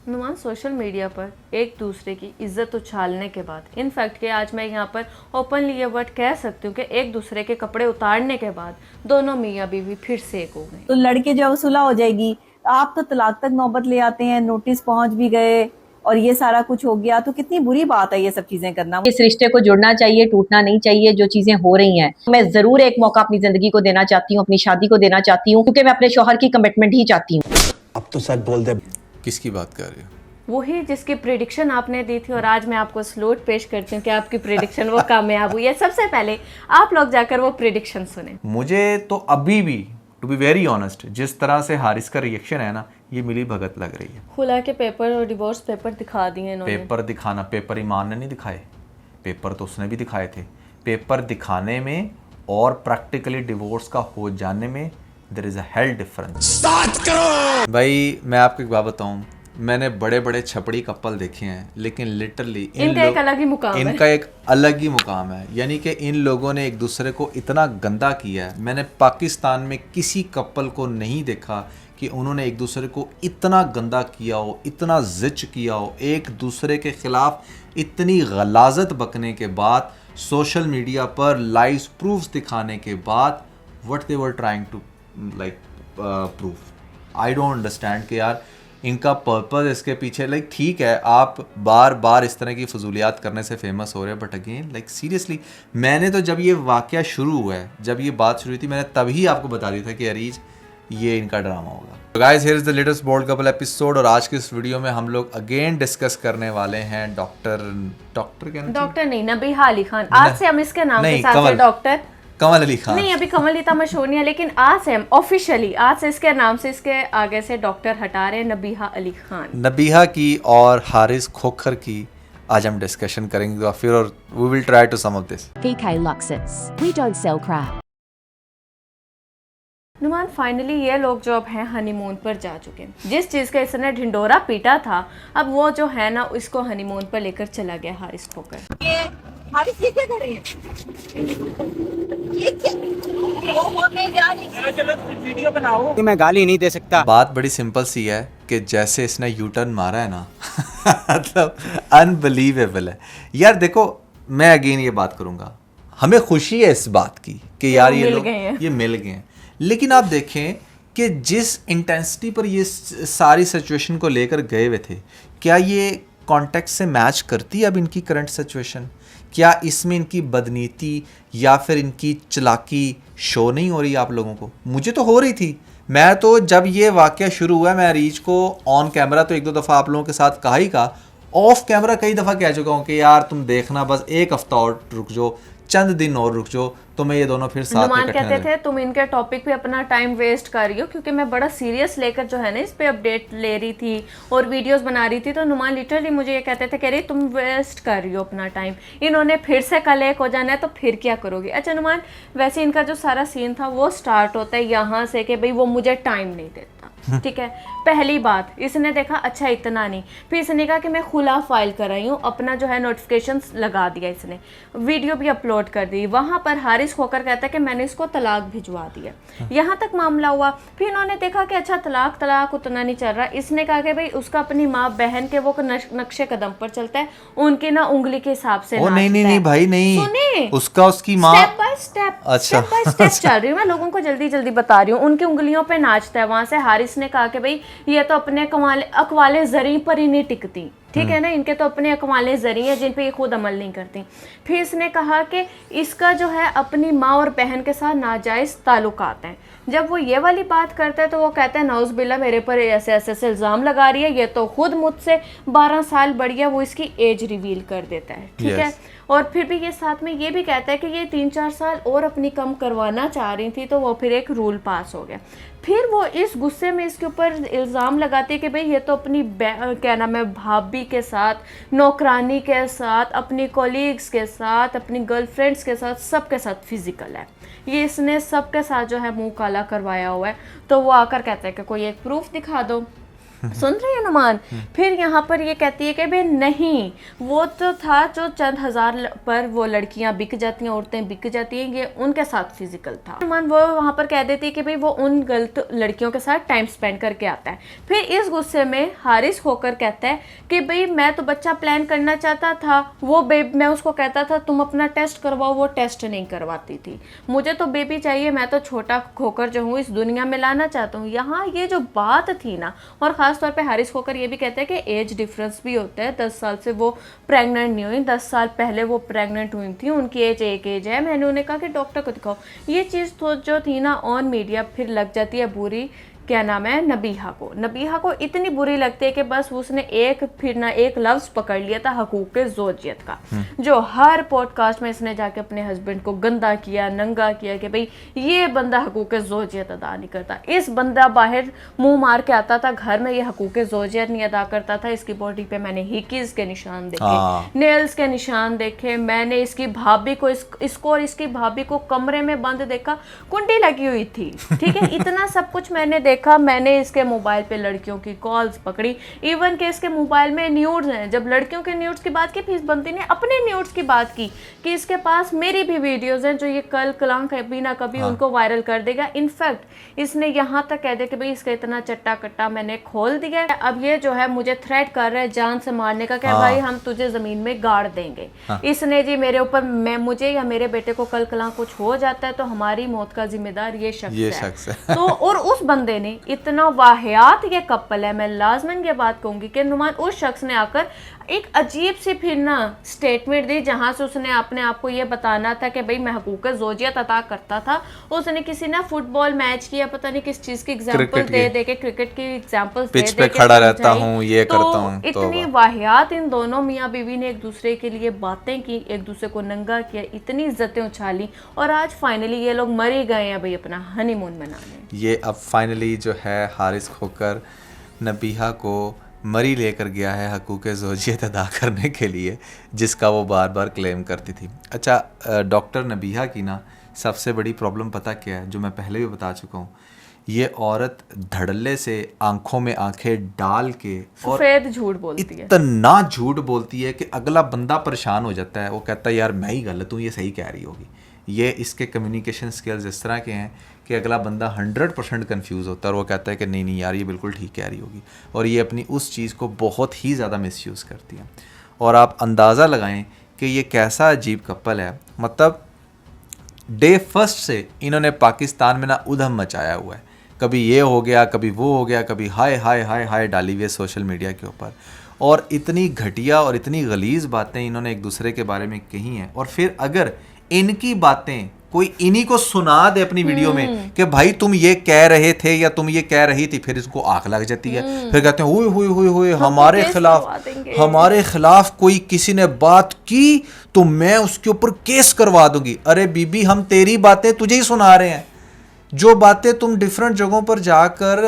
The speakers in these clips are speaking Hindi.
नुमान, सोशल मीडिया पर एक दूसरे की इज्जत उछालने के बाद, इनफैक्ट कि आज मैं यहाँ पर ओपनली ये वर्ड कह सकती हूँ कि एक दूसरे के कपड़े उतारने के बाद दोनों मियाँ बीवी फिर से एक हो गए। तो लड़के जब सुलह हो जाएगी, आप तो तलाक तक नौबत ले आते हैं, नोटिस पहुंच भी गए और ये सारा कुछ हो गया, तो कितनी बुरी बात है ये सब चीजें करना। इस रिश्ते को जुड़ना चाहिए, टूटना नहीं चाहिए। जो चीजें हो रही हैं, मैं जरूर एक मौका अपनी जिंदगी को देना चाहती हूँ, अपनी शादी को देना चाहती हूँ, क्योंकि मैं अपने शौहर की कमिटमेंट ही चाहती हूँ। अब तो सच बोल दे। किसकी बात कर रहे हो? वही जिसकी प्रेडिक्शन आपने दी थी, और आज मैं आपको स्लोट पेश करती हूँ कि आपकी प्रेडिक्शन वो कामयाब हुई है। सबसे पहले आप लोग जाकर वो प्रेडिक्शन सुने। मुझे तो अभी भी, टू बी वेरी ऑनेस्ट, जिस तरह से हारिस का रिएक्शन है ना, ये मिली भगत लग रही है। खुला के पेपर और डिवोर्स पेपर दिखा दिए इन्होंने। पेपर दिखाना, पेपर ईमान ने नहीं दिखाए, पेपर तो उसने भी दिखाए थे। पेपर दिखाने में और प्रैक्टिकली डिवोर्स का हो जाने में there is a hell difference. भाई मैं आपको एक बात बताऊं, मैंने बड़े बड़े छपड़ी कपल देखे हैं, लेकिन लिटरली इनका एक अलग ही मुकाम है। इनका एक अलग ही मुकाम है। यानी कि इन लोगों ने एक दूसरे को इतना गंदा किया है। मैंने पाकिस्तान में किसी कपल को नहीं देखा कि उन्होंने एक दूसरे को इतना गंदा किया हो, इतना जिच किया हो, एक दूसरे के खिलाफ इतनी गलाजत बकने के बाद, सोशल मीडिया पर लाइव प्रूफ्स दिखाने के बाद, what they were trying to like proof. I don't understand कि यार इनका पर्पस इसके पीछे, लाइक ठीक है आप बार बार इस तरह की फजूलियात करने से फेमस हो रहे हैं, बट अगेन लाइक सीरियसली, मैंने तो जब ये वाकया शुरू हुआ है, जब ये बात शुरू हुई थी, मैंने तभी आपको बता दिया था कि अरीज ये इनका ड्रामा होगा। तो guys, here is the latest bold couple episode, और आज के इस वीडियो में हम लोग अगेन डिस्कस करने वाले हैं डॉक्टर नहीं, नबीहा अली खान। आज से हम इसके नाम के साथ डॉक्टर कमल अली खान नहीं, अभी कमल इतना मशहूर नहीं है, लेकिन आज से हम ऑफिशियली आज से इसके नाम से इसके आगे से डॉक्टर हटा रहे हैं, नबीहा अली खान। नबीहा की और हारिस खोखर की आज हम डिस्कशन करेंगे, और फिर और we will try to some of this. VK Luxus. We don't sell crap. Numan, finally ये लोग जो अब हैं हनीमून पर जा चुके हैं। जिस चीज़ का इसने ढिंडोरा पीटा था, अब वो जो है ना उसको हनीमून पर लेकर चला गया हारिस खोकर। हारिस ये क्या कर रहे हैं? ये क्या? वो होने जा रही है। चलो वीडियो बनाओ। मैं गाली नहीं दे सकता। बात बड़ी सिंपल सी है कि जैसे इसने यू टर्न मारा है ना मतलब अनबिलीवेबल है यार। देखो, मैं अगेन ये बात करूंगा, हमें खुशी है इस बात की कि यार ये लोग ये मिल गए हैं, लेकिन आप देखें कि जिस इंटेंसिटी पर ये सारी सिचुएशन को लेकर गए हुए थे, क्या ये कॉन्टेक्स्ट से मैच करती है अब इनकी करंट सिचुएशन? क्या इसमें इनकी बदनीति या फिर इनकी चालाकी शो नहीं हो रही आप लोगों को? मुझे तो हो रही थी। मैं तो जब ये वाकया शुरू हुआ, मैं अरीज को ऑन कैमरा तो एक दो दफ़ा आप लोगों के साथ कहा ही कहा, ऑफ कैमरा कई दफ़ा कह चुका हूँ कि यार तुम देखना, बस एक हफ्ता और रुक जाओ, चंद दिन और रुक जाओ, तो मैं ये दोनों फिर साथ में इकट्ठे कहते थे तुम इनके टॉपिक पे अपना टाइम वेस्ट कर रही हो, क्योंकि मैं बड़ा सीरियस लेकर जो है ना इस पे अपडेट ले रही थी और वीडियोस बना रही थी। तो नुमान लिटरली मुझे ये कहते थे कह रही तुम वेस्ट कर रही हो अपना टाइम, इन्होंने फिर से कल एक हो जाना है तो फिर क्या करोगी। अच्छा नुमान, वैसे इनका जो सारा सीन था वो स्टार्ट होता है यहाँ से कि भाई वो मुझे टाइम नहीं देता, ठीक है। पहली बात, इसने देखा अच्छा इतना नहीं, फिर इसने कहा कि मैं खुला फाइल कर रही हूँ, अपना जो है नोटिफिकेशंस लगा दिया, इसने वीडियो भी अपलोड कर दी। वहाँ पर हारिस खोकर कहता है कि मैंने इसको तलाक भिजवा दिया। यहाँ तक मामला हुआ। फिर इन्होंने देखा कि अच्छा तलाक उतना नहीं चल रहा, इसने कहा कि भाई उसका अपनी माँ बहन के वो नक्शे कदम पर चलता है, उनकी ना उंगली के हिसाब से नहीं भाई नहीं, सुने उसका उसकी माँ स्टेप बाय स्टेप, अच्छा स्टेप बाय स्टेप चल रही हूँ मैं, लोगों को जल्दी जल्दी बता रही हूँ। उनकी उंगलियों पे नाचता है। वहां से हारिस ने कहा कि भाई ये तो अपने अकवाले जरी पर ही नहीं टिकती, ठीक है ना, इनके तो अपने अकवाले जरी है जिन पे ये खुद अमल नहीं करती। फिर इसने कहा कि इसका जो है अपनी माँ और बहन के साथ नाजायज़ ताल्लुकात हैं। जब वो ये वाली बात करता है तो वो कहता है नौज़ बिल्ला मेरे पर ऐसे ऐसे इल्ज़ाम लगा रही है, ये तो खुद मुझसे 12 साल बड़ी है, वो इसकी एज रिवील कर देता है, ठीक है। और फिर भी ये साथ में ये भी कहता है कि ये 3-4 साल और अपनी कम करवाना चाह रही थी, तो वो फिर एक रूल पास हो गया। फिर वो इस गुस्से में इसके ऊपर इल्ज़ाम लगाती है कि भाई ये तो अपनी क्या नाम है भाभी के साथ, नौकरानी के साथ, अपनी कोलीग्स के साथ, अपनी गर्लफ्रेंड्स के साथ, सबके साथ फिजिकल है, ये इसने सबके साथ जो है मुंह काला करवाया हुआ है। तो वो आकर कहता है कि कोई एक प्रूफ दिखा दो। सुन रहे हैं नुमान। फिर यहाँ पर ये कहती है कि भाई नहीं, वो तो था जो चंद हजार पर वो लड़कियां बिक जाती हैं, औरतें बिक जाती हैं, ये उनके साथ फिजिकल था। नुमान वो वहाँ पर कह देती है कि भाई वो उन गलत लड़कियों के साथ टाइम स्पेंड करके आता है। फिर इस गुस्से में हारिस होकर कहता है कि भाई मैं तो बच्चा प्लान करना चाहता था, वो मैं उसको कहता था तुम अपना टेस्ट करवाओ, वो टेस्ट नहीं करवाती थी, मुझे तो बेबी चाहिए, मैं तो छोटा खोकर जो हूँ इस दुनिया में लाना चाहता हूँ। यहाँ ये जो बात थी ना, और खास तौर पे हारिस खोकर ये भी कहते हैं कि एज डिफरेंस भी होता है, 10 साल से वो प्रेग्नेंट नहीं हुई, 10 साल पहले वो प्रेग्नेंट हुई थी, उनकी एज एक एज है। मैंने उन्हें कहा कि डॉक्टर को दिखाओ। ये चीज़ तो जो थी ना ऑन मीडिया फिर लग जाती है बुरी, क्या नाम है, नबीहा को। नबीहा को इतनी बुरी लगती है कि बस उसने एक लफ्ज पकड़ लिया था हकूक ज़ौजियत का, जो हर पॉडकास्ट में इसने जाके अपने हस्बैंड को गंदा किया, नंगा किया कि भाई ये बंदा हकूक ज़ौजियत अदा नहीं करता। इस बंदा बाहर मुंह मार के आता था, घर में ये हकूक ज़ौजियत नहीं अदा करता था। इसकी बॉडी पे मैंने हिकीज के निशान देखे, नेल्स के निशान देखे, मैंने इसकी भाभी को इसको और इसकी भाभी को कमरे में बंद देखा, कुंडी लगी हुई थी, ठीक है। इतना सब कुछ मैंने देखा। मैंने इसके मोबाइल पे लड़कियों की कॉल्स पकड़ी, इवन के इसके मोबाइल में न्यूड्स हैं। जब लड़कियों के न्यूड्स की बात की, फिर इस बंदी ने अपने न्यूड्स की बात की कि इसके पास मेरी भी वीडियोस हैं जो ये कल कलां कभी ना कभी उनको वायरल कर देगा। इनफैक्ट इसने यहाँ तक कह दिया कि भाई इसका इतना चट्टा कट्टा मैंने खोल दिया है, अब ये जो है मुझे थ्रेट कर रहा है जान से मारने का, कि भाई हम तुझे जमीन में गाड़ देंगे। इसने जी मेरे ऊपर, मुझे या मेरे बेटे को कल कलां कुछ हो जाता है तो हमारी मौत का जिम्मेदार ये शख्स है। तो और उस बंदे ने इतना वाहियात ये कपल है, मैं लाजमन ये बात कहूंगी कि नुमान उस शख्स ने आकर एक अजीब सी फिर ना स्टेटमेंट दी, जहां से उसने अपने आप को ये बताना था कि भाई मैं हकूक ज़ौजियत अता करता था। उसने किसी ना फुटबॉल मैच की या पता नहीं किस चीज की एग्जांपल दे के क्रिकेट की एग्जांपल पिच पे खड़ा रहता हूँ, ये करता हूँ। इतनी वाहियात इन दोनों मियाँ बीवी ने एक दूसरे के लिए बातें की, एक दूसरे को नंगा किया, इतनी इज्जतें उछाली, और आज फाइनली ये लोग मर ही गए हैं भाई अपना हनीमून मनाने। ये अब फाइनली जो है हारिस खोकर नबीहा को मरी लेकर गया है हकूक़ ज़ौजियत अदा करने के लिए, जिसका वो बार बार क्लेम करती थी। अच्छा, डॉक्टर नबीहा की ना सबसे बड़ी प्रॉब्लम पता क्या है, जो मैं पहले भी बता चुका हूँ। ये औरत धड़ल्ले से आंखों में आंखें डाल के और सफेद झूठ बोलती है, इतना झूठ बोलती है कि अगला बंदा परेशान हो जाता है। वो कहता है यार मैं ही गलत हूँ, ये सही कह रही होगी। ये इसके कम्युनिकेशन स्किल्स इस तरह के हैं कि अगला बंदा 100% कंफ्यूज होता है और वो कहता है कि नहीं यार ये बिल्कुल ठीक कह रही होगी, और ये अपनी उस चीज़ को बहुत ही ज़्यादा मिसयूज़ करती है। और आप अंदाज़ा लगाएं कि ये कैसा अजीब कपल है। मतलब डे फर्स्ट से इन्होंने पाकिस्तान में ना उधम मचाया हुआ है, कभी ये हो गया, कभी वो हो गया, कभी हाय हाय हाय हाय डाली हुई है सोशल मीडिया के ऊपर, और इतनी घटिया और इतनी गलीज़ बातें इन्होंने एक दूसरे के बारे में कही हैं। और फिर अगर इनकी बातें कोई इन्हीं को सुना दे अपनी वीडियो में कि भाई तुम ये कह रहे थे या तुम ये कह रही थी, फिर इसको आंख लग जाती है। फिर कहते हैं हुई हमारे खिलाफ कोई किसी ने बात की तो मैं उसके ऊपर केस करवा दूंगी। अरे बीबी, हम तेरी बातें तुझे ही सुना रहे हैं, जो बातें तुम डिफरेंट जगहों पर जाकर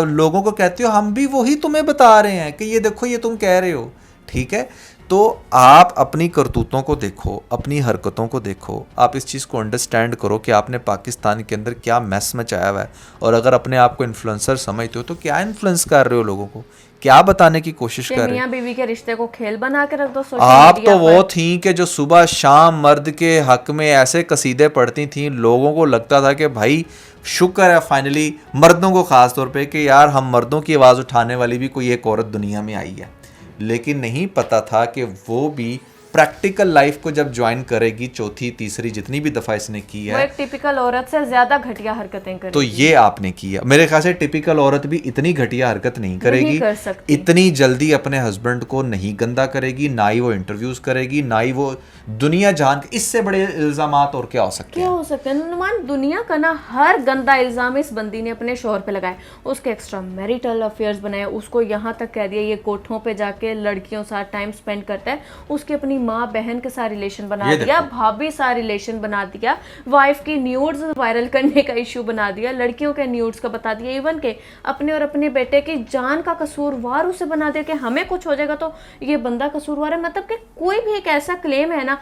लोगों को कहते हो, हम भी वही तुम्हें बता रहे हैं कि ये देखो ये तुम कह रहे हो। ठीक है, तो आप अपनी करतूतों को देखो, अपनी हरकतों को देखो, आप इस चीज़ को अंडरस्टैंड करो कि आपने पाकिस्तान के अंदर क्या मैस मचाया हुआ है। और अगर अपने आप को इन्फ्लुएंसर समझते हो तो क्या इन्फ्लुएंस कर रहे हो लोगों को, क्या बताने की कोशिश कर रहे हो। मियां बीवी के रिश्ते को खेल बना के रख दो सोशल आप मीडिया तो पर। वो थी कि जो सुबह शाम मर्द के हक में ऐसे कसीदे पढ़ती थी, लोगों को लगता था कि भाई शुक्र है फाइनली, मर्दों को ख़ास तौर पे, कि यार हम मर्दों की आवाज़ उठाने वाली भी कोई एक औरत दुनिया में आई है। लेकिन नहीं पता था कि वो भी प्रैक्टिकल लाइफ को जब ज्वाइन करेगी, चौथी तीसरी जितनी भी दफ़ा इसने की वो है, एक टिपिकल औरत से ज्यादा घटिया हरकतें करेगी। तो ये आपने किया। मेरे ख्याल से टिपिकल औरत भी इतनी घटिया हरकत नहीं करेगी, नहीं कर सकती। इतनी जल्दी अपने हस्बैंड को नहीं गंदा करेगी, ना ही वो इंटरव्यूज करेगी, ना ही वो दुनिया जान के। इससे बड़े इल्जामात और क्या हो सकते क्या हैं। हो सकता है नुमान, दुनिया का ना हर गंदा इल्जाम इस बंदी ने अपने शोहर पे लगाया, उसके एक्स्ट्रा मैरिटल अफेयर्स बनाए, उसको यहाँ तक कह दिया ये कोठों पे जाके लड़कियों साथ टाइम स्पेंड करता है, उसकी अपनी माँ बहन के साथ रिलेशन बना दिया, भाभी साथ रिलेशन बना दिया, वाइफ की न्यूड्स वायरल करने का इशू बना दिया, लड़कियों के न्यूड्स का बता दिया, इवन के अपने और अपने बेटे की जान का कसूरवार उसे बना दिया कि हमें कुछ हो जाएगा तो ये बंदा कसूरवार है। मतलब कि कोई भी एक ऐसा क्लेम है ना,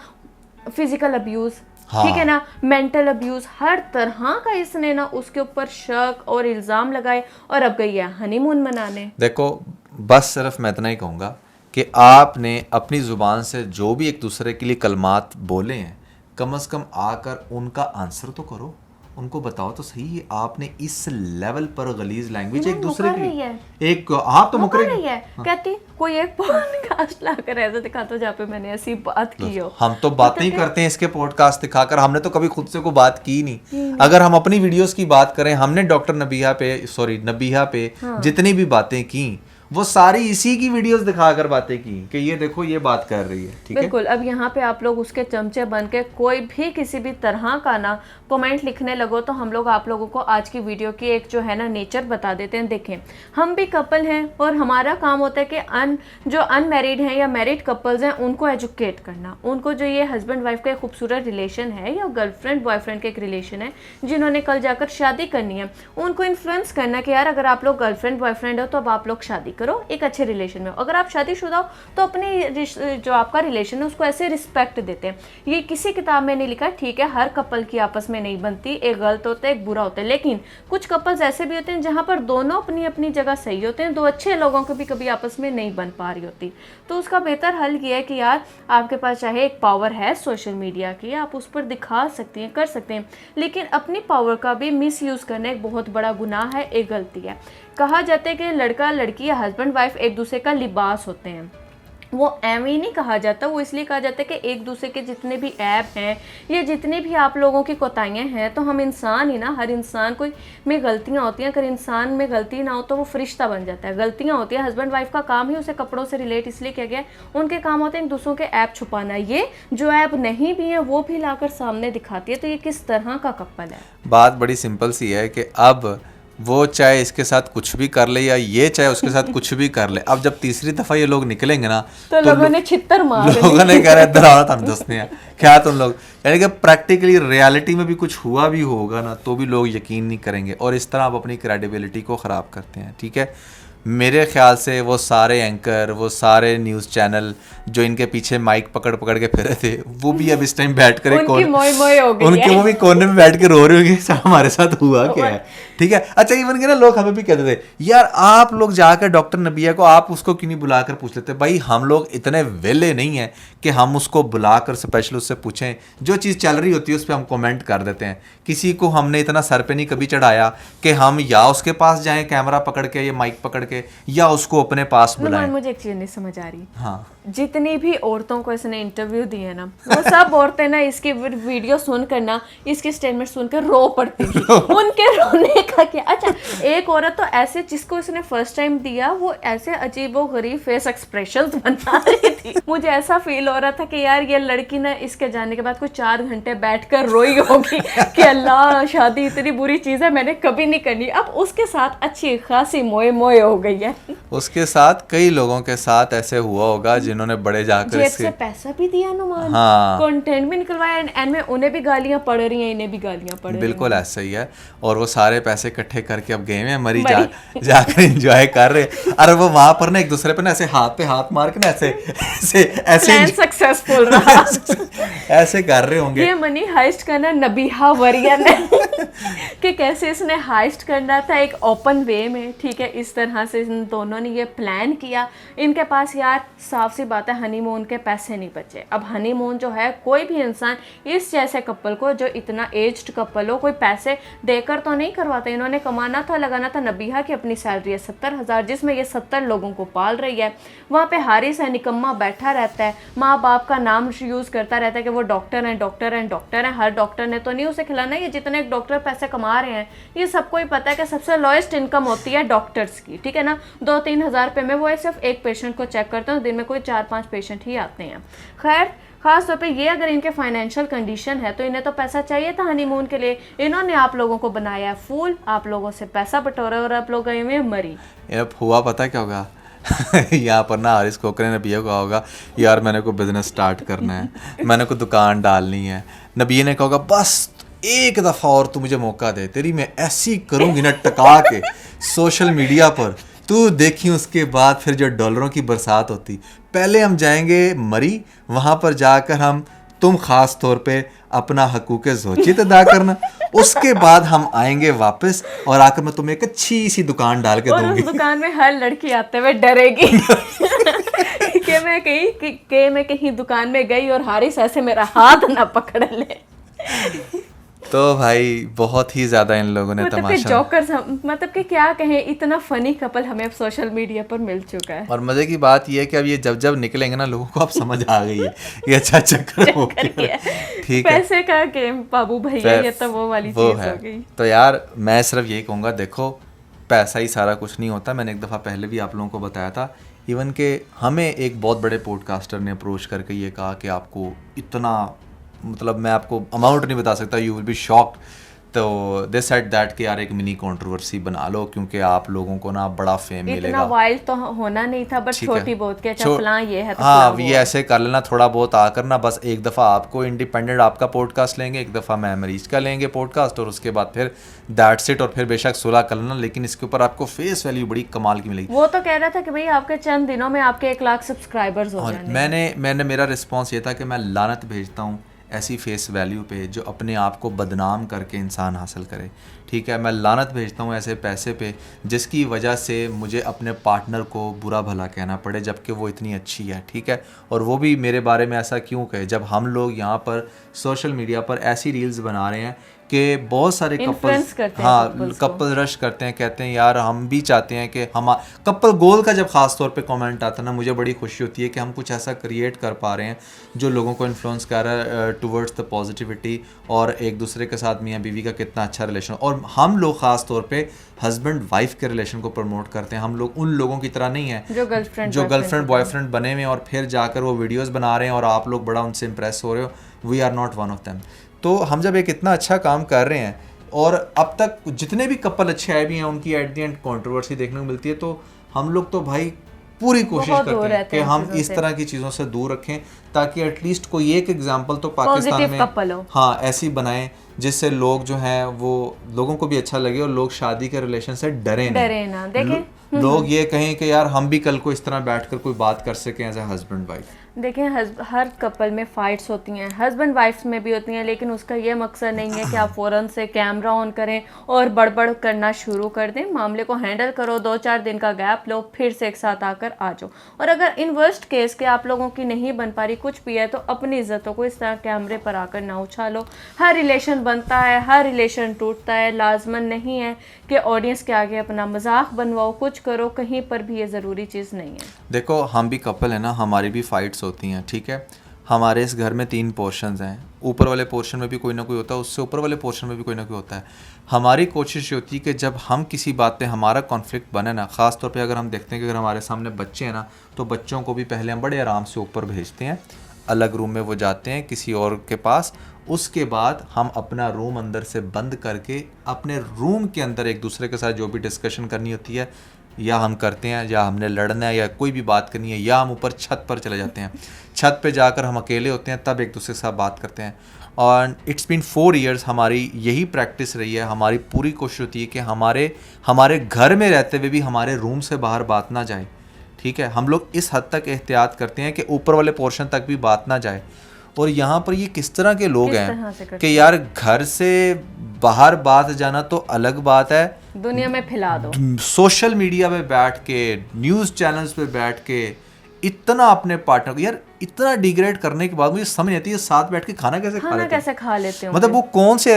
फिजिकल अब्यूज, हाँ। ठीक है ना, मेंटल अब्यूज, हर तरह का इसने ना उसके ऊपर शक और इल्ज़ाम लगाए और अब गई है हनीमून मनाने। देखो, बस सिर्फ मैं इतना ही कहूँगा कि आपने अपनी ज़ुबान से जो भी एक दूसरे के लिए कलमात बोले हैं, कम से कम आकर उनका आंसर तो करो, उनको बताओ तो सही है आपने इस लेवल पर गलीज लैंग्वेज एक दूसरे मुकर की रही है। एक हाँ तो मुकर मुकरे रही है, कहती कोई एक पॉडकास्ट लाकर ऐसा दिखा दो जहाँ पे मैंने ऐसी बात की हो। हम तो बातें ही करते हैं इसके पॉडकास्ट दिखाकर, हमने तो कभी खुद से कोई बात की नहीं। अगर हम अपनी वीडियोस की बात करें, हमने डॉक्टर नबीहा पे जितनी भी बातें की वो सारी इसी की वीडियोस दिखाकर बातें की कि ये देखो ये बात कर रही है, ठीक है। बिल्कुल, अब यहाँ पे आप लोग उसके चमचे बन के कोई भी किसी भी तरह का ना कमेंट लिखने लगो तो हम लोग आप लोगों को आज की वीडियो की एक जो है ना नेचर बता देते हैं। देखें, हम भी कपल हैं और हमारा काम होता है कि जो अनमैरिड हैं या मैरिड कपल्स हैं उनको एजुकेट करना, उनको जो ये हस्बैंड वाइफ का एक खूबसूरत रिलेशन है या गर्लफ्रेंड बॉयफ्रेंड का एक रिलेशन है जिन्होंने कल जाकर शादी करनी है, उनको इन्फ्लुएंस करना कि यार अगर आप लोग गर्लफ्रेंड बॉयफ्रेंड हो तो अब आप लोग शादी करो एक अच्छे रिलेशन में। अगर आप शादीशुदा हो तो अपने जो आपका रिलेशन है उसको ऐसे रिस्पेक्ट देते हैं। ये किसी किताब में नहीं लिखा, ठीक है, हर कपल की आपस में नहीं बनती, एक गलत होता है एक बुरा होता है, लेकिन कुछ कपल्स ऐसे भी होते हैं जहां पर दोनों अपनी अपनी जगह सही होते हैं, दो अच्छे लोगों को भी कभी आपस में नहीं बन पा रही होती। तो उसका बेहतर हल ये है कि यार आपके पास चाहे एक पावर है सोशल मीडिया की, आप उस पर दिखा सकती हैं, कर सकते हैं, लेकिन अपनी पावर का भी मिस यूज़ करना एक बहुत बड़ा गुनाह है, एक गलती है। कहा जाता है कि लड़का लड़की या हस्बैंड वाइफ एक दूसरे का लिबास होते हैं, वो एम ही नहीं कहा जाता, वो इसलिए कहा जाता है कि एक दूसरे के जितने भी ऐप हैं या जितने भी आप लोगों की कोताहियाँ हैं, तो हम इंसान ही ना, हर इंसान कोई में गलतियाँ होती हैं, अगर इंसान में गलती ना हो तो वो फरिश्ता बन जाता है। गलतियाँ होती हैं, हस्बैंड वाइफ का काम ही उसे कपड़ों से रिलेट इसलिए किया गया है, उनके काम होते हैं एक दूसरों के ऐप छुपाना, ये जो ऐप नहीं भी है वो भी लाकर सामने दिखाती है। तो ये किस तरह का कपल है? बात बड़ी सिंपल सी है कि अब वो चाहे इसके साथ कुछ भी कर ले या ये चाहे उसके साथ कुछ भी कर ले, अब जब तीसरी दफा ये लोग निकलेंगे ना तो लोगों ने छित्तर मार लोगों ने कह रहे इधर आओ तुम दसने हैं क्या तुम लोग, यानी कि प्रैक्टिकली रियलिटी में भी कुछ हुआ भी होगा ना तो भी लोग यकीन नहीं करेंगे और इस तरह आप अपनी क्रेडिबिलिटी को ख़राब करते हैं, ठीक है। मेरे ख्याल से वो सारे एंकर, वो सारे न्यूज़ चैनल जो इनके पीछे माइक पकड़ पकड़ के फिरे थे, वो भी अब इस टाइम बैठ कर उनकी मोई हो गई उनके वो भी कोने में बैठ के रो रहे होंगे हमारे साथ हुआ क्या है, ठीक है। अच्छा, इवन के ना लोग हमें भी कहते थे यार आप लोग जाकर डॉक्टर नबिया को आप उसको क्यों नहीं बुलाकर पूछ लेते। भाई हम लोग इतने वेले नहीं हैं कि हम उसको बुलाकर स्पेशल उससे पूछें, जो चीज़ चल रही होती है उस पर हम कमेंट कर देते हैं। किसी को हमने इतना सर पे नहीं कभी चढ़ाया कि हम या उसके पास जाएं कैमरा पकड़ के या माइक पकड़ के या उसको अपने पास बुलाएं। मुझे एक चीज नहीं समझ आ रही, हाँ, जितनी भी औरतों को इसने इंटरव्यू दिए ना, वो सब औरतें ना इसकी वीडियो सुनकर ना, इसके स्टेटमेंट सुनकर रो पड़ती थी। उनके रोने का क्या। अच्छा, एक औरत तो ऐसे जिसको इसने फर्स्ट टाइम दिया वो ऐसे अजीबोगरीब फेस एक्सप्रेशंस बना रही थी, मुझे ऐसा फील हो रहा था कि यार ये लड़की ना इसके जाने के बाद कुछ 4 घंटे बैठकर रोई होगी कि अल्लाह शादी इतनी बुरी चीज है मैंने कभी नहीं करनी। अब उसके साथ अच्छी खासी मोए मोए हो गई है। उसके साथ कई लोगों के साथ ऐसे हुआ होगा जिन्होंने बड़े जाकर जेब इसके से पैसा भी दिया नुमान, हाँ, कंटेंट भी निकलवाया, एंड में उन्हें भी गालियां पड़ रही हैं, इन्हें भी गालियां पड़ रही हैं। बिल्कुल ऐसा ही है। और वो सारे पैसे इकट्ठे करके अब गए हैं मरी जाकर एंजॉय कर रहे। अरे वो वहां पर ना एक दूसरे पे ना ऐसे हाथ पे हाथ मार के ना ऐसे सक्सेसफुल रहा। ऐसे कर रहे होंगे। ये मनी हाइस्ट करना नबीहा वरियन है कि कैसे इसने हाइस्ट करना था एक ओपन वे में, ठीक है। इस तरह से इन दोनों ने ये प्लान किया। इनके पास यार साफ सी बात है हनीमून के पैसे नहीं बचे। अब हनीमून जो है कोई भी इंसान इस जैसे कपल को जो इतना एज्ड कपल हो कोई पैसे देकर तो नहीं करवाता। इन्होंने कमाना था, लगाना था। नबीहा की अपनी सैलरी है 70,000 जिसमें ये 70 लोगों को पाल रही है। वहाँ पे हारिस है निकम्मा बैठा रहता है, माँ बाप का नाम यूज़ करता रहता है कि वो डॉक्टर हैं डॉक्टर हैं डॉक्टर हैं। हर डॉक्टर ने तो नहीं उसे खिलाना। ये जितने डॉक्टर पैसे कमा रहे हैं ये सबको ही पता है कि सबसे लोएस्ट इनकम होती है डॉक्टर्स की, ठीक है ना। 2-3 हज़ार रुपये में वो सिर्फ एक पेशेंट को चेक करते हैं, दिन में कोई 4-5 पेशेंट ही आते हैं। खैर खास तौर पे ये अगर इनके फाइनेंशियल कंडीशन है तो इन्हें तो पैसा चाहिए था हनीमून के लिए। इन्होंने आप लोगों को बनाया है फूल, आप लोगों से पैसा बटोरा और आप लोग गए हुए मरी। अब हुआ पता क्या होगा यहाँ पर ना हारिस खोकरे ने नबिया को कहा होगा यार मैंने को बिजनेस स्टार्ट करना है, मैंने को दुकान डालनी है। नबिया ने कहा होगा बस एक दफ़ा और तू मुझे मौका दे, तेरी मैं ऐसी करूँगी ना टका के सोशल मीडिया पर, तू देखी उसके बाद फिर जो डॉलरों की बरसात होती। पहले हम जाएंगे मरी, वहाँ पर जाकर हम तुम खास तौर पे अपना हकूक़ ज़ौजियत अदा करना, उसके बाद हम आएंगे वापस और आकर मैं तुम्हें एक अच्छी सी दुकान डाल के और दूंगी। उस दुकान में हर लड़की आते हुए डरेगी कि मैं कहीं दुकान में गई और हारिस ऐसे मेरा हाथ ना पकड़ ले। तो भाई बहुत ही ज़्यादा इन लोगों ने मतलब कि तमाशा, जोकर्स, मतलब कि क्या कहें, इतना फनी कपल हमें अब सोशल मीडिया पर मिल चुका है। और मज़े की बात ये है कि अब ये जब जब निकलेंगे ना लोगों को अब समझ आ गई है ये अच्छा चक्कर हो गया। ठीक है, पैसे का गेम बाबू भैया, ये तो वो वाली वो चीज है। हो गई। तो यार मैं सिर्फ यही कहूँगा, देखो पैसा ही सारा कुछ नहीं होता। मैंने एक दफ़ा पहले भी आप लोगों को बताया था, इवन के हमें एक बहुत बड़े पॉडकास्टर ने अप्रोच करके ये कहा कि आपको इतना, मतलब मैं आपको अमाउंट नहीं बता सकता, यू विल बी शॉक्ड। तो दे सेड दैट कि यार एक मिनी कंट्रोवर्सी बना लो क्योंकि आप लोगों को ना बड़ा फेम इतना मिलेगा। वाइल्ड तो होना नहीं था, बट ठीक है। छोटी बहुत के अच्छा छो- फलां ये है तो हाँ, फलां वो ये है। ऐसे कर लेना थोड़ा बहुत आकर ना, बस एक दफ़ा आपको इंडिपेंडेंट आपका पॉडकास्ट लेंगे, एक दफ़ा मैं मरीज का लेंगे पॉडकास्ट, और उसके बाद फिर दैट्स इट। और फिर बेशक सुलह कर लेना, लेकिन इसके ऊपर आपको फेस वैल्यू बड़ी कमाल की मिलेगी। वो तो कह रहा था कि भाई आपके चंद दिनों में आपके 1 लाख सब्सक्राइबर्स हो और जाने। मैंने मेरा रिस्पॉन्स ये था कि मैं लानत भेजता हूँ ऐसी फेस वैल्यू पे जो अपने आप को बदनाम करके इंसान हासिल करे। ठीक है, मैं लानत भेजता हूँ ऐसे पैसे पे जिसकी वजह से मुझे अपने पार्टनर को बुरा भला कहना पड़े जबकि वो इतनी अच्छी है। ठीक है, और वो भी मेरे बारे में ऐसा क्यों कहे जब हम लोग यहाँ पर सोशल मीडिया पर ऐसी रील्स बना रहे हैं कि बहुत सारे Influence कपल्स, करते हैं हाँ couples को। कपल रश करते हैं, कहते हैं यार हम भी चाहते हैं कि हम कपल गोल का जब खास तौर पे कमेंट आता है ना, मुझे बड़ी खुशी होती है कि हम कुछ ऐसा क्रिएट कर पा रहे हैं जो लोगों को इन्फ्लुएंस कर रहा है टुवर्ड्स द पॉजिटिविटी, और एक दूसरे के साथ मियाँ बीवी का कितना अच्छा रिलेशन। और हम लोग खास तौर पे हस्बैंड वाइफ के रिलेशन को प्रमोट करते हैं। हम लोग उन लोगों की तरह नहीं है जो गर्लफ्रेंड बॉयफ्रेंड बने हुए और फिर जाकर वो वीडियोस बना रहे हैं और आप लोग बड़ा उनसे इम्प्रेस हो रहे हो। We are not one of them. तो हम जब एक इतना अच्छा काम कर रहे हैं और अब तक जितने भी कपल अच्छे आए भी हैं उनकी एट द एंड कंट्रोवर्सी देखने को मिलती है, तो हम लोग तो भाई पूरी कोशिश बहुत दूर करते हैं रहते कि हैं हम चीज़ों इस से। तरह की चीज़ों से दूर रखें ताकि एटलीस्ट कोई एक एग्जांपल तो पाकिस्तान Positive में couple हो। हाँ ऐसी बनाएं जिससे लोग जो हैं वो लोगों को भी अच्छा लगे और लोग शादी के रिलेशन से डरे ना देखें। लोग ये कहें कि यार हम भी कल को इस तरह बैठकर कोई बात कर सकें एज ए हस्बैंड वाइफ। देखें, हर कपल में फाइट्स होती हैं, हस्बैंड वाइफ्स में भी होती हैं, लेकिन उसका ये मकसद नहीं है कि आप फ़ौरन से कैमरा ऑन करें और बड़बड़ करना शुरू कर दें। मामले को हैंडल करो, 2-4 दिन का गैप लो, फिर से एक साथ आकर आ जाओ। और अगर इन वर्स्ट केस के आप लोगों की नहीं बन पा रही, कुछ भी है, तो अपनी इज्जतों को इस तरह कैमरे पर आकर ना उछालो। हर रिलेशन बनता है, हर रिलेशन टूटता है, लाजमन नहीं है कि ऑडियंस के आगे अपना मजाक बनवाओ, कुछ करो, कहीं पर भी ये ज़रूरी चीज़ नहीं है। देखो हम भी कपल है ना, हमारी भी फाइट्स होती हैं। ठीक है, हमारे इस घर में 3 पोर्शंस हैं, ऊपर वाले पोर्शन में भी कोई ना कोई होता है, उससे ऊपर वाले पोर्शन में भी कोई ना कोई होता है। हमारी कोशिश ये होती है कि जब हम किसी बात पे हमारा कॉन्फ्लिक्ट बने ना, ख़ास तौर पे अगर हम देखते हैं कि अगर हमारे सामने बच्चे हैं ना, तो बच्चों को भी पहले हम बड़े आराम से ऊपर भेजते हैं, अलग रूम में वो जाते हैं किसी और के पास। उसके बाद हम अपना रूम अंदर से बंद करके अपने रूम के अंदर एक दूसरे के साथ जो भी डिस्कशन करनी होती है या हम करते हैं, या हमने लड़ना है या कोई भी बात करनी है, या हम ऊपर छत पर चले जाते हैं। छत पे जाकर हम अकेले होते हैं, तब एक दूसरे के साथ बात करते हैं। और इट्स बीन 4 इयर्स हमारी यही प्रैक्टिस रही है। हमारी पूरी कोशिश होती है कि हमारे घर में रहते हुए भी हमारे रूम से बाहर बात ना जाए। ठीक है, हम लोग इस हद तक एहतियात करते हैं कि ऊपर वाले पोर्शन तक भी बात ना जाए। और यहाँ पर ये किस तरह के लोग किस तरह से हैं करते कि यार घर से बाहर बात जाना तो अलग बात है, दुनिया में फैला दो। सोशल मीडिया पे बैठ के, न्यूज़ चैनल्स पे बैठ के इतना अपने पार्टनर को यार इतना डिग्रेड करने के बाद मुझे समझ नहीं आती है साथ बैठ के खाना कैसे खा लेते हैं। खा लेते हो? मतलब वो कौन से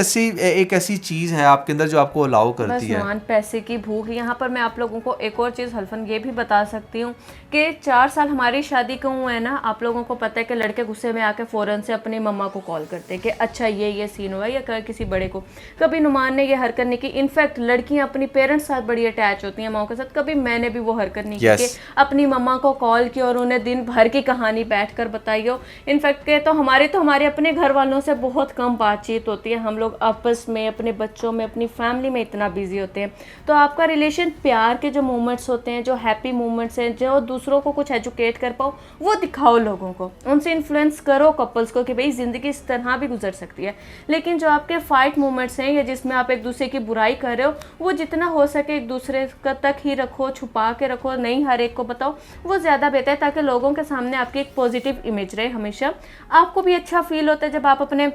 एक ऐसी चीज़ है आपके अंदर जो आपको अलाउ बस करती है। मान पैसे की भूख। यहाँ पर मैं आप लोगों को एक और चीज़ हल्फन ये भी बता सकती हूँ कि 4 साल हमारी शादी को हुए हैं ना, आप लोगों को पता है कि लड़के गुस्से में आके फ़ौरन से अपनी मम्मा को कॉल करते हैं कि अच्छा ये सीन हुआ, या किसी बड़े को। कभी नुमान ने ये हरकत नहीं की। इनफैक्ट लड़कियाँ अपनी पेरेंट्स साथ बड़ी अटैच होती हैं माओ के साथ। कभी मैंने भी वो हरकत नहीं की कि अपनी मम्मा को कॉल की और उन्हें दिन भर की कहानी बैठ कर बताई हो। इनफैक्ट के तो हमारे अपने घर वालों से बहुत कम बातचीत होती है। हम लोग आपस में, अपने बच्चों में, अपनी फैमिली में इतना बिजी होते हैं। तो आपका रिलेशन, प्यार के जो मोमेंट्स होते हैं, जो हैप्पी मोमेंट्स हैं, जो दूसरों को कुछ एजुकेट कर पाओ, वो दिखाओ लोगों को, उनसे इन्फ्लुएंस करो कपल्स को कि भाई ज़िंदगी इस तरह भी गुजर सकती है। लेकिन जो आपके फाइट मोमेंट्स हैं या जिसमें आप एक दूसरे की बुराई कर रहे हो, वो जितना हो सके एक दूसरे तक ही रखो, छुपा के रखो, नहीं हर एक को बताओ, वो ज़्यादा बेहतर है, ताकि लोगों के सामने आपकी एक पॉजिटिव पॉजिटिव इमेज रहे हमेशा। आपको भी अच्छा फील होता है जब आप अपने,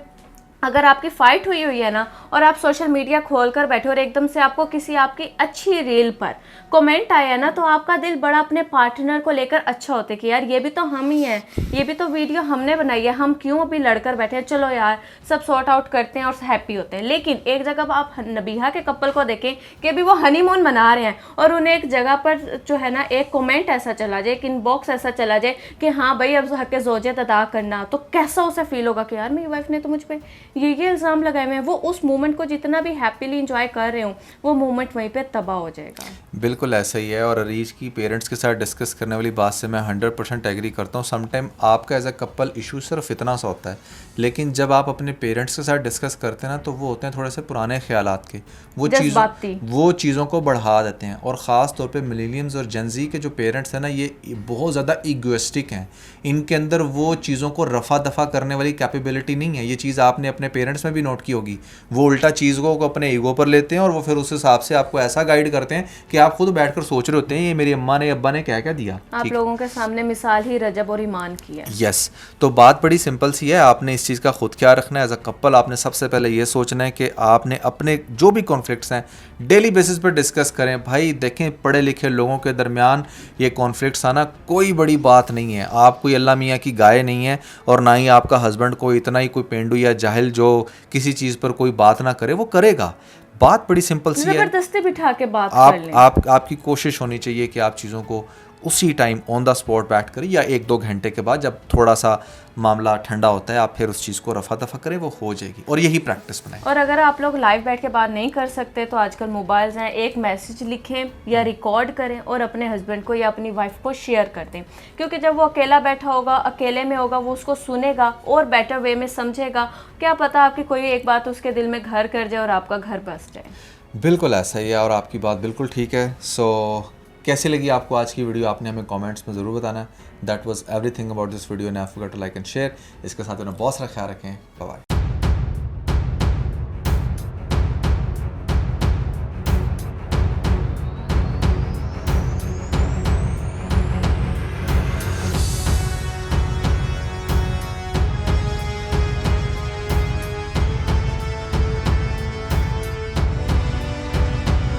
अगर आपकी फाइट हुई है ना और आप सोशल मीडिया खोल कर बैठे और एकदम से आपको किसी आपकी अच्छी रील पर कमेंट आया ना, तो आपका दिल बड़ा अपने पार्टनर को लेकर अच्छा होता है कि यार ये भी तो हम ही हैं, ये भी तो वीडियो हमने बनाई है, हम क्यों अभी लड़कर बैठे हैं, चलो यार सब सॉर्ट आउट करते हैं और हैप्पी होते हैं। लेकिन एक जगह आप नबीहा के कपल को देखें कि अभी वो हनीमून मना रहे हैं और उन्हें एक जगह पर जो है ना एक कमेंट ऐसा चला जाए, एक इनबॉक्स ऐसा चला जाए कि हाँ भाई अब हक ज़ौजियत अदा करना, तो कैसा उसे फील होगा कि यार मेरी वाइफ ने तो मुझ पर ये इल्ज़ाम लगाए हुए हैं। वो उस मोमेंट को जितना भी हैप्पीली इंजॉय कर रहे हो, वो मोमेंट वहीं पे तबाह हो जाएगा। बिल्कुल ऐसा ही है। और अरीज की पेरेंट्स के साथ डिस्कस करने वाली बात से मैं 100% एग्री करता हूँ। समटाइम आपका एज अ कपल इशू सिर्फ इतना सा होता है, लेकिन जब आप अपने पेरेंट्स के साथ डिस्कस करते हैं ना, तो वो होते हैं थोड़े से पुराने ख्यालात के, वो चीज़ों को बढ़ा देते हैं। और ख़ास तौर पे मिलेनियम्स और जेनजी के जो पेरेंट्स हैं ना, ये बहुत ज़्यादा ईगोइस्टिक हैं। इनके अंदर वो चीज़ों को रफ़ा दफ़ा करने वाली कैपेबिलिटी नहीं है। ये चीज़ आपने अपने पेरेंट्स में भी नोट की होगी। वो उल्टा चीज़ों को अपने ईगो पर लेते हैं और वो फिर उस हिसाब से आपको ऐसा गाइड करते हैं कि आप खुद बैठकर सोच रहे होते हैं ये मेरी अम्मा ने अब्बा ने क्या क्या दिया। आप लोगों के सामने मिसाल ही रजब और ईमान की है। यस, तो बात बड़ी सिंपल सी है। आपने इस चीज़ का खुद ख्याल रखना है। एज अ कपल आपने सबसे पहले ये सोचना है कि आपने अपने जो भी कॉन्फ्लिक्ट्स हैं डेली बेसिस पर डिस्कस करें। भाई देखें, पढ़े लिखे लोगों के दरमियान ये कॉन्फ्लिक्ट्स आना कोई बड़ी बात नहीं है। आप कोई अल्लाह मियाँ की गाय नहीं है और ना ही आपका हस्बैंड कोई इतना ही कोई पेंडू या जाहिल जो किसी चीज़ पर कोई बात ना करे, वो करेगा। बात बड़ी सिंपल सी है, जबरदस्ती बिठा के बात कर लें। आपकी कोशिश होनी चाहिए कि आप चीज़ों को उसी टाइम ऑन द स्पॉट बैठ करें, या 1-2 घंटे के बाद जब थोड़ा सा मामला ठंडा होता है आप फिर उस चीज़ को रफा दफा करें, वो हो जाएगी। और यही प्रैक्टिस बनाएं। और अगर आप लोग लाइव बैठ के बात नहीं कर सकते तो आजकल मोबाइल्स हैं, एक मैसेज लिखें या रिकॉर्ड करें और अपने हस्बैंड को या अपनी वाइफ को शेयर कर दें, क्योंकि जब वो अकेला बैठा होगा, अकेले में होगा, वो उसको सुनेगा और बेटर वे में समझेगा। क्या पता आपकी कोई एक बात उसके दिल में घर कर जाए और आपका घर बस जाए। बिल्कुल ऐसा ही है और आपकी बात बिल्कुल ठीक है। सो कैसी लगी आपको आज की वीडियो, आपने हमें कमेंट्स में ज़रूर बताना है। That was everything about this video. Never forget to like and share. इसके साथ अपना बहुत सारा ख्याल रखें। Bye bye.